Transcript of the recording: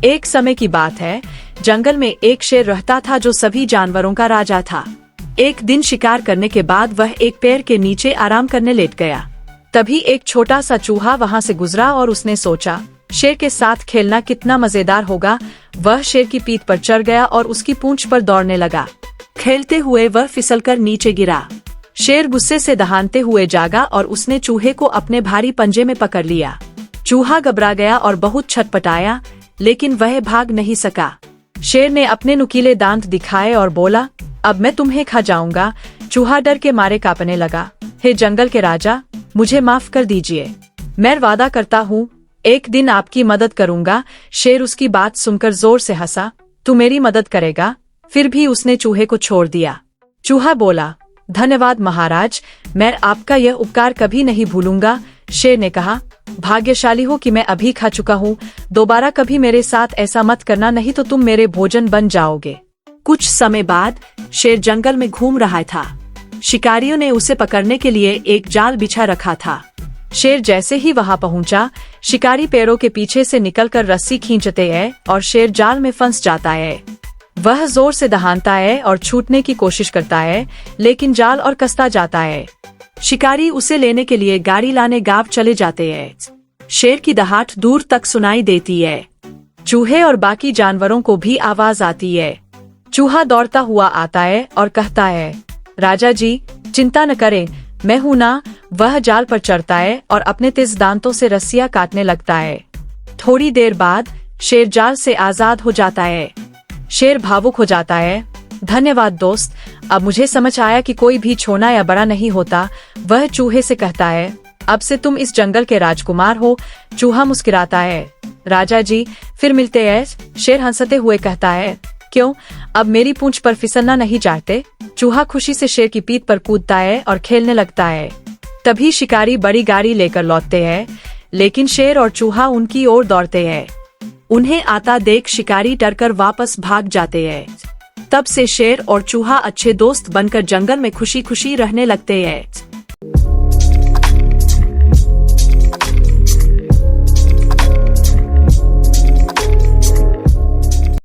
एक समय की बात है, जंगल में एक शेर रहता था जो सभी जानवरों का राजा था। एक दिन शिकार करने के बाद वह एक पेड़ के नीचे आराम करने लेट गया। तभी एक छोटा सा चूहा वहाँ से गुजरा और उसने सोचा, शेर के साथ खेलना कितना मजेदार होगा। वह शेर की पीठ पर चढ़ गया और उसकी पूंछ पर दौड़ने लगा। खेलते हुए वह फिसलकर नीचे गिरा। शेर गुस्से से दहाड़ते हुए जागा और उसने चूहे को अपने भारी पंजे में पकड़ लिया। चूहा घबरा गया और बहुत छटपटाया, लेकिन वह भाग नहीं सका। शेर ने अपने नुकीले दांत दिखाए और बोला, अब मैं तुम्हें खा जाऊंगा। चूहा डर के मारे कांपने लगा। हे जंगल के राजा, मुझे माफ कर दीजिए। मैं वादा करता हूँ एक दिन आपकी मदद करूंगा। शेर उसकी बात सुनकर जोर से हंसा। तू मेरी मदद करेगा? फिर भी उसने चूहे को छोड़ दिया। चूहा बोला, धन्यवाद महाराज, मैं आपका यह उपकार कभी नहीं भूलूंगा। शेर ने कहा, भाग्यशाली हो कि मैं अभी खा चुका हूँ। दोबारा कभी मेरे साथ ऐसा मत करना, नहीं तो तुम मेरे भोजन बन जाओगे। कुछ समय बाद शेर जंगल में घूम रहा था। शिकारियों ने उसे पकड़ने के लिए एक जाल बिछा रखा था। शेर जैसे ही वहां पहुंचा, शिकारी पेड़ों के पीछे से निकलकर रस्सी खींचते हैं और शेर जाल में फंस जाता है। वह जोर से दहाड़ता है और छूटने की कोशिश करता है, लेकिन जाल और कसता जाता है। शिकारी उसे लेने के लिए गाड़ी लाने गांव चले जाते हैं। शेर की दहाड़ दूर तक सुनाई देती है। चूहे और बाकी जानवरों को भी आवाज आती है। चूहा दौड़ता हुआ आता है और कहता है, राजा जी चिंता न करें, मैं हूं ना। वह जाल पर चढ़ता है और अपने तेज दांतों से रस्सियां काटने लगता है। थोड़ी देर बाद शेर जाल से आजाद हो जाता है। शेर भावुक हो जाता है। धन्यवाद दोस्त, अब मुझे समझ आया कि कोई भी छोटा या बड़ा नहीं होता। वह चूहे से कहता है, अब से तुम इस जंगल के राजकुमार हो। चूहा मुस्कुराता है, राजा जी फिर मिलते हैं। शेर हंसते हुए कहता है, क्यों, अब मेरी पूंछ पर फिसलना नहीं चाहते? चूहा खुशी से शेर की पीठ पर कूदता है और खेलने लगता है। तभी शिकारी बड़ी गाड़ी लेकर लौटते हैं, लेकिन शेर और चूहा उनकी ओर दौड़ते हैं। उन्हें आता देख शिकारी डरकर वापस भाग जाते हैं। तब से शेर और चूहा अच्छे दोस्त बनकर जंगल में खुशी खुशी रहने लगते हैं।